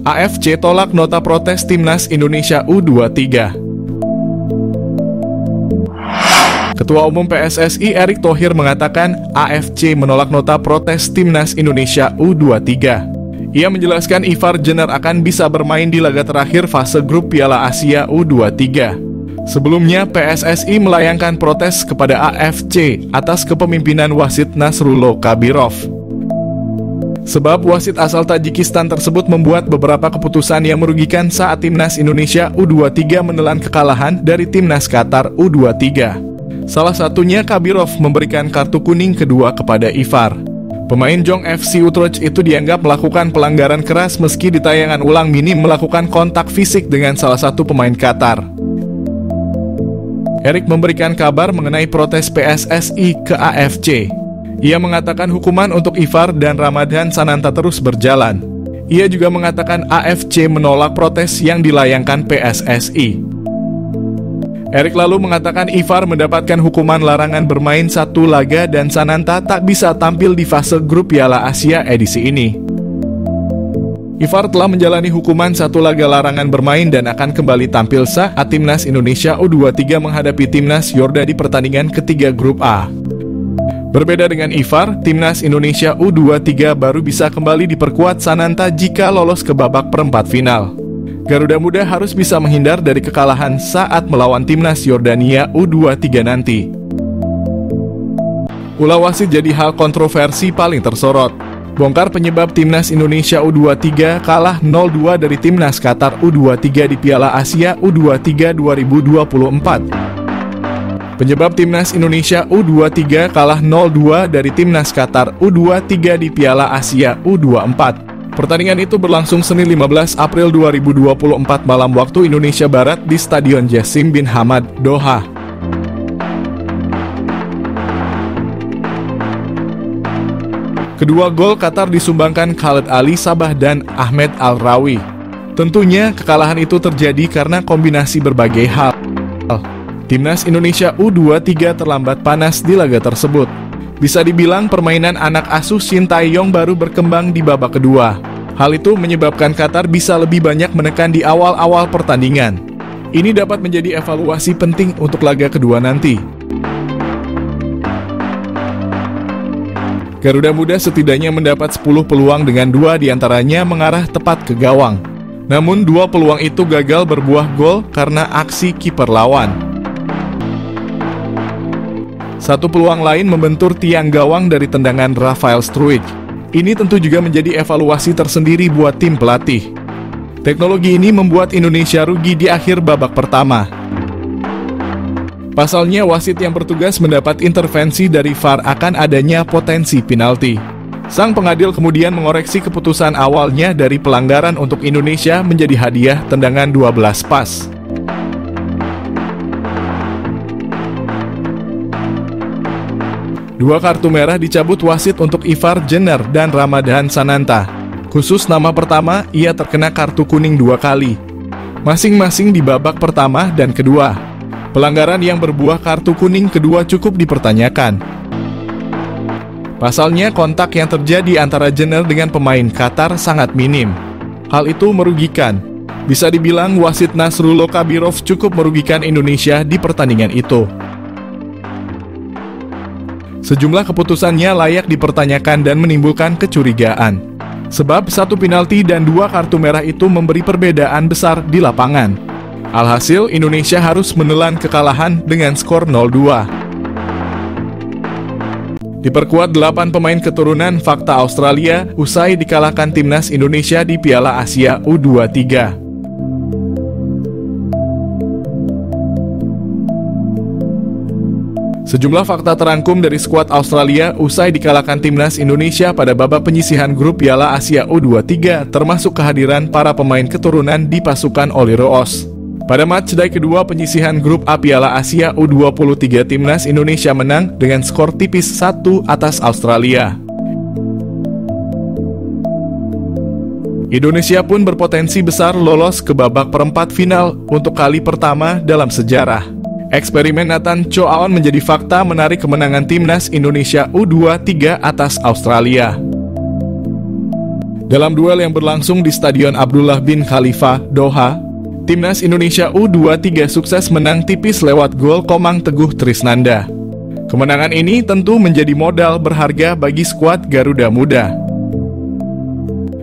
AFC tolak nota protes Timnas Indonesia U23. Ketua Umum PSSI Erick Thohir mengatakan AFC menolak nota protes Timnas Indonesia U23. Ia menjelaskan Ivar Jenner akan bisa bermain di laga terakhir fase grup Piala Asia U23. Sebelumnya, PSSI melayangkan protes kepada AFC atas kepemimpinan wasit Nasrullo Kabirov. Sebab wasit asal Tajikistan tersebut membuat beberapa keputusan yang merugikan saat Timnas Indonesia U23 menelan kekalahan dari Timnas Qatar U23. Salah satunya Kabirov memberikan kartu kuning kedua kepada Ivar. Pemain Jong FC Utrecht itu dianggap melakukan pelanggaran keras meski di tayangan ulang minim melakukan kontak fisik dengan salah satu pemain Qatar. Erick memberikan kabar mengenai protes PSSI ke AFC. Ia mengatakan hukuman untuk Ivar dan Ramadhan Sananta terus berjalan. Ia juga mengatakan AFC menolak protes yang dilayangkan PSSI. Erick lalu mengatakan Ivar mendapatkan hukuman larangan bermain satu laga dan Sananta tak bisa tampil di fase grup Piala Asia edisi ini. Ivar telah menjalani hukuman satu laga larangan bermain dan akan kembali tampil saat Timnas Indonesia U23 menghadapi Timnas Yorda di pertandingan ketiga grup A. Berbeda dengan Ivar, Timnas Indonesia U23 baru bisa kembali diperkuat Sananta jika lolos ke babak perempat final. Garuda Muda harus bisa menghindar dari kekalahan saat melawan Timnas Yordania U23 nanti. Ulah wasit jadi hal kontroversi paling tersorot. Bongkar penyebab Timnas Indonesia U23 kalah 0-2 dari Timnas Qatar U23 di Piala Asia U23 2024. Penyebab Timnas Indonesia U23 kalah 0-2 dari Timnas Qatar U23 di Piala Asia U24. Pertandingan itu berlangsung Senin 15 April 2024 malam waktu Indonesia Barat di Stadion Jassim bin Hamad, Doha. Kedua gol Qatar disumbangkan Khaled Ali Sabah dan Ahmed Al-Rawi. Tentunya kekalahan itu terjadi karena kombinasi berbagai hal. Timnas Indonesia U23 terlambat panas di laga tersebut. Bisa dibilang permainan anak asuh Shin Tae-yong baru berkembang di babak kedua. Hal itu menyebabkan Qatar bisa lebih banyak menekan di awal-awal pertandingan. Ini dapat menjadi evaluasi penting untuk laga kedua nanti. Garuda Muda setidaknya mendapat 10 peluang dengan 2 diantaranya mengarah tepat ke gawang. Namun 2 peluang itu gagal berbuah gol karena aksi kiper lawan. Satu peluang lain membentur tiang gawang dari tendangan Rafael Struijk. Ini tentu juga menjadi evaluasi tersendiri buat tim pelatih. Teknologi ini membuat Indonesia rugi di akhir babak pertama. Pasalnya wasit yang bertugas mendapat intervensi dari VAR akan adanya potensi penalti. Sang pengadil kemudian mengoreksi keputusan awalnya dari pelanggaran untuk Indonesia menjadi hadiah tendangan 12 pas. Dua kartu merah dicabut wasit untuk Ivar Jenner dan Ramadhan Sananta. Khusus nama pertama, ia terkena kartu kuning 2 kali, masing-masing di babak pertama dan kedua. Pelanggaran yang berbuah kartu kuning kedua cukup dipertanyakan. Pasalnya kontak yang terjadi antara Jenner dengan pemain Qatar sangat minim. Hal itu merugikan. Bisa dibilang wasit Nasrullo Kabirov cukup merugikan Indonesia di pertandingan itu. Sejumlah keputusannya layak dipertanyakan dan menimbulkan kecurigaan. Sebab 1 penalti dan 2 kartu merah itu memberi perbedaan besar di lapangan. Alhasil Indonesia harus menelan kekalahan dengan skor 0-2. Diperkuat 8 pemain keturunan fakta Australia usai dikalahkan Timnas Indonesia di Piala Asia U23. Sejumlah fakta terangkum dari skuad Australia usai dikalahkan Timnas Indonesia pada babak penyisihan grup Piala Asia U23, termasuk kehadiran para pemain keturunan di pasukan Oli Roos. Pada matchday kedua penyisihan grup A Piala Asia U23, Timnas Indonesia menang dengan skor tipis 1 atas Australia. Indonesia pun berpotensi besar lolos ke babak perempat final untuk kali pertama dalam sejarah. Eksperimen Nathan Chow Aon menjadi fakta menarik kemenangan Timnas Indonesia U23 atas Australia. Dalam duel yang berlangsung di Stadion Abdullah bin Khalifa, Doha, Timnas Indonesia U23 sukses menang tipis lewat gol Komang Teguh Trisnanda. Kemenangan ini tentu menjadi modal berharga bagi skuad Garuda Muda.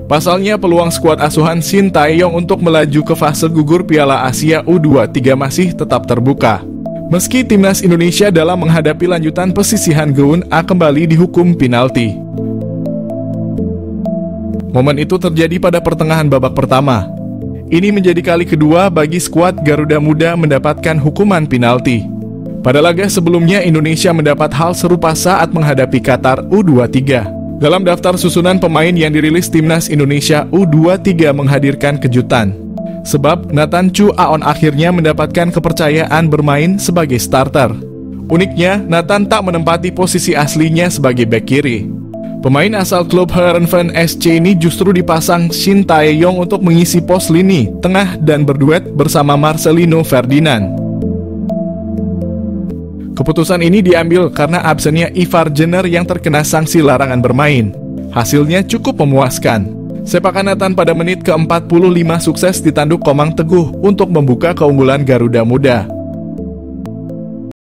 Pasalnya peluang skuad asuhan Shin Tae-yong untuk melaju ke fase gugur Piala Asia U23 masih tetap terbuka. Meski Timnas Indonesia dalam menghadapi lanjutan pesisihan Geun A kembali dihukum penalti. Momen itu terjadi pada pertengahan babak pertama. Ini menjadi kali kedua bagi skuad Garuda Muda mendapatkan hukuman penalti. Pada laga sebelumnya, Indonesia mendapat hal serupa saat menghadapi Qatar U23. Dalam daftar susunan pemain yang dirilis Timnas Indonesia U23 menghadirkan kejutan. Sebab Nathan Chu Aon akhirnya mendapatkan kepercayaan bermain sebagai starter. Uniknya, Nathan tak menempati posisi aslinya sebagai bek kiri. Pemain asal klub Heerenveen SC ini justru dipasang Shin Tae-yong untuk mengisi pos lini tengah dan berduet bersama Marcelino Ferdinand. Keputusan ini diambil karena absennya Ivar Jenner yang terkena sanksi larangan bermain. Hasilnya cukup memuaskan. Sepakan Nathan pada menit ke-45 sukses ditanduk Komang Teguh untuk membuka keunggulan Garuda Muda.